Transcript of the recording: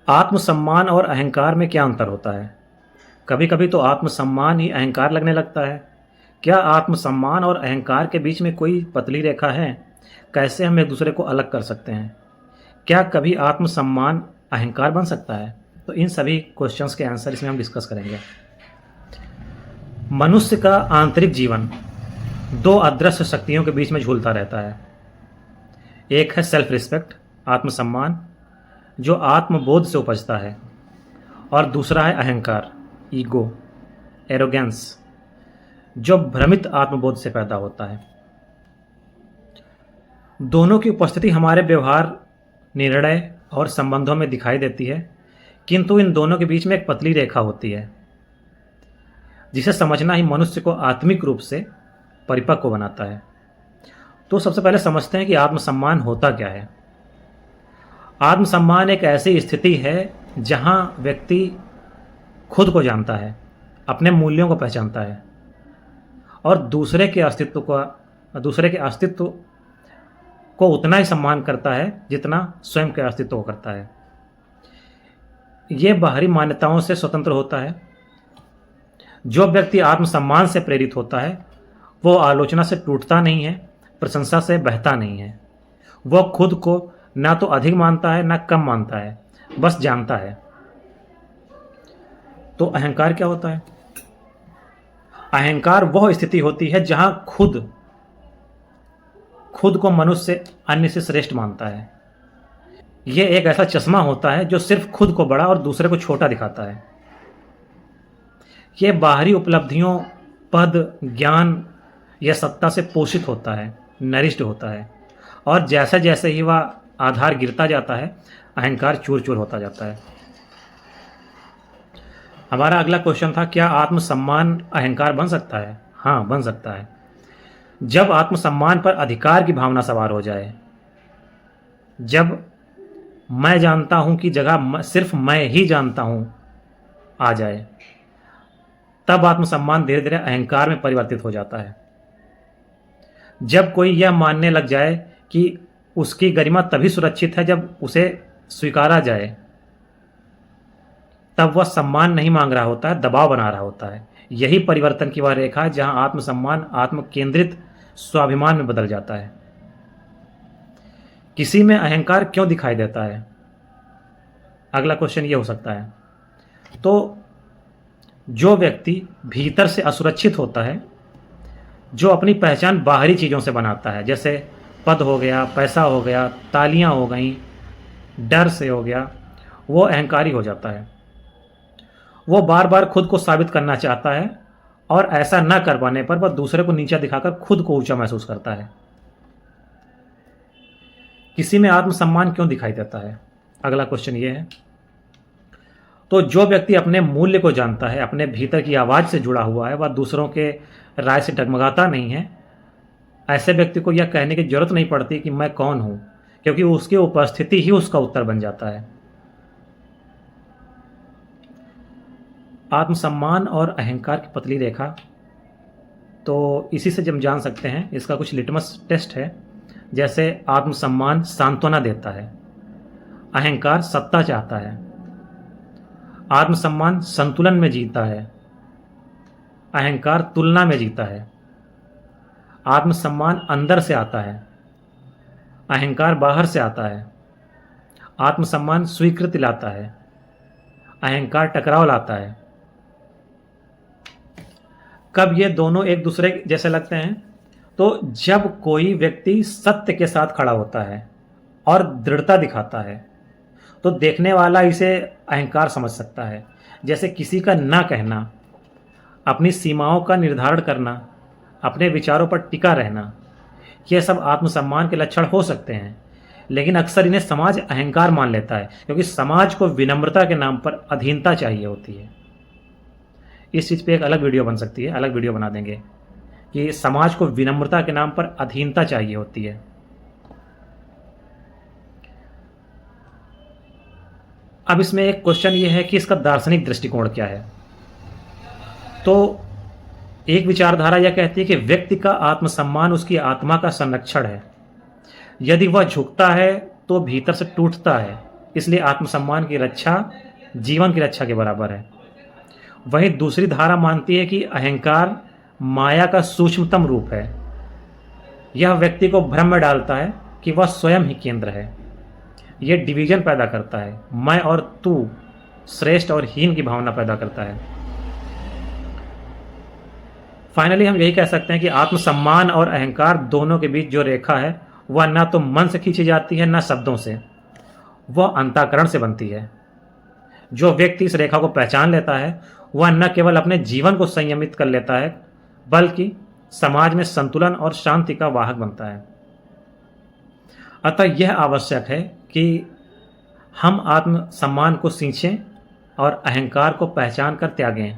आत्मसम्मान और अहंकार में क्या अंतर होता है? कभी कभी तो आत्मसम्मान ही अहंकार लगने लगता है। क्या आत्मसम्मान और अहंकार के बीच में कोई पतली रेखा है? कैसे हम एक दूसरे को अलग कर सकते हैं? क्या कभी आत्मसम्मान अहंकार बन सकता है? तो इन सभी क्वेश्चंस के आंसर इसमें हम डिस्कस करेंगे। मनुष्य का आंतरिक जीवन दो अदृश्य शक्तियों के बीच में झूलता रहता है। एक है सेल्फ रिस्पेक्ट, आत्मसम्मान, जो आत्मबोध से उपजता है, और दूसरा है अहंकार, ईगो, एरोगेंस, जो भ्रमित आत्मबोध से पैदा होता है। दोनों की उपस्थिति हमारे व्यवहार, निर्णय और संबंधों में दिखाई देती है, किंतु इन दोनों के बीच में एक पतली रेखा होती है, जिसे समझना ही मनुष्य को आत्मिक रूप से परिपक्व बनाता है। तो सबसे पहले समझते हैं कि आत्मसम्मान होता क्या है। आत्मसम्मान एक ऐसी स्थिति है जहां व्यक्ति खुद को जानता है, अपने मूल्यों को पहचानता है और दूसरे के अस्तित्व को उतना ही सम्मान करता है जितना स्वयं के अस्तित्व को करता है। यह बाहरी मान्यताओं से स्वतंत्र होता है। जो व्यक्ति आत्मसम्मान से प्रेरित होता है वो आलोचना से टूटता नहीं है, प्रशंसा से बहता नहीं है। वह खुद को ना तो अधिक मानता है ना कम मानता है, बस जानता है। तो अहंकार क्या होता है? अहंकार वह स्थिति होती है जहां खुद को मनुष्य अन्य से श्रेष्ठ मानता है। यह एक ऐसा चश्मा होता है जो सिर्फ खुद को बड़ा और दूसरे को छोटा दिखाता है। यह बाहरी उपलब्धियों, पद, ज्ञान या सत्ता से पोषित होता है, नरिष्ट होता है, और जैसे जैसे ही वह आधार गिरता जाता है, अहंकार चूर चूर होता जाता है। हमारा अगला क्वेश्चन था, क्या आत्मसम्मान अहंकार बन सकता है? हाँ, बन सकता है। जब आत्मसम्मान पर अधिकार की भावना सवार हो जाए, जब मैं जानता हूं की जगह सिर्फ मैं ही जानता हूं आ जाए, तब आत्मसम्मान धीरे धीरे अहंकार में परिवर्तित हो जाता है। जब कोई यह मानने लग जाए कि उसकी गरिमा तभी सुरक्षित है जब उसे स्वीकारा जाए, तब वह सम्मान नहीं मांग रहा होता है, दबाव बना रहा होता है। यही परिवर्तन की वह रेखा है जहां आत्मसम्मान आत्म केंद्रित स्वाभिमान में बदल जाता है। किसी में अहंकार क्यों दिखाई देता है? अगला क्वेश्चन यह हो सकता है। तो जो व्यक्ति भीतर से असुरक्षित होता है, जो अपनी पहचान बाहरी चीज़ों से बनाता है, जैसे पद हो गया, पैसा हो गया, तालियां हो गई, डर से हो गया, वो अहंकारी हो जाता है। वो बार बार खुद को साबित करना चाहता है और ऐसा न कर पाने पर वह दूसरे को नीचा दिखाकर खुद को ऊंचा महसूस करता है। किसी में आत्मसम्मान क्यों दिखाई देता है? अगला क्वेश्चन ये है। तो जो व्यक्ति अपने मूल्य को जानता है, अपने भीतर की आवाज़ से जुड़ा हुआ है, वह दूसरों के राय से डगमगाता नहीं है। ऐसे व्यक्ति को यह कहने की जरूरत नहीं पड़ती कि मैं कौन हूं, क्योंकि उसकी उपस्थिति ही उसका उत्तर बन जाता है। आत्मसम्मान और अहंकार की पतली रेखा, तो इसी से हम जान सकते हैं। इसका कुछ लिटमस टेस्ट है। जैसे आत्मसम्मान सांत्वना देता है, अहंकार सत्ता चाहता है। आत्मसम्मान संतुलन में जीता है, अहंकार तुलना में जीता है। आत्मसम्मान अंदर से आता है, अहंकार बाहर से आता है। आत्मसम्मान स्वीकृति लाता है, अहंकार टकराव लाता है। कब ये दोनों एक दूसरे जैसे लगते हैं? तो जब कोई व्यक्ति सत्य के साथ खड़ा होता है और दृढ़ता दिखाता है, तो देखने वाला इसे अहंकार समझ सकता है। जैसे किसी का ना कहना, अपनी सीमाओं का निर्धारण करना, अपने विचारों पर टिका रहना, यह सब आत्मसम्मान के लक्षण हो सकते हैं। लेकिन अक्सर इन्हें समाज अहंकार मान लेता है, क्योंकि समाज को विनम्रता के नाम पर अधीनता चाहिए होती है। इस चीज़ पे एक अलग वीडियो बन सकती है, अलग वीडियो बना देंगे कि समाज को विनम्रता के नाम पर अधीनता चाहिए होती है। अब इसमें एक क्वेश्चन ये है कि इसका दार्शनिक दृष्टिकोण क्या है। तो एक विचारधारा यह कहती है कि व्यक्ति का आत्मसम्मान उसकी आत्मा का संरक्षण है। यदि वह झुकता है तो भीतर से टूटता है, इसलिए आत्मसम्मान की रक्षा जीवन की रक्षा के बराबर है। वहीं दूसरी धारा मानती है कि अहंकार माया का सूक्ष्मतम रूप है। यह व्यक्ति को भ्रम में डालता है कि वह स्वयं ही केंद्र है। यह डिवीजन पैदा करता है, मैं और तू, श्रेष्ठ और हीन की भावना पैदा करता है। फाइनली हम यही कह सकते हैं कि आत्मसम्मान और अहंकार दोनों के बीच जो रेखा है वह ना तो मन से खींची जाती है ना शब्दों से, वह अंतःकरण से बनती है। जो व्यक्ति इस रेखा को पहचान लेता है वह न केवल अपने जीवन को संयमित कर लेता है बल्कि समाज में संतुलन और शांति का वाहक बनता है। अतः यह आवश्यक है कि हम आत्मसम्मान को सींचें और अहंकार को पहचान कर त्यागें।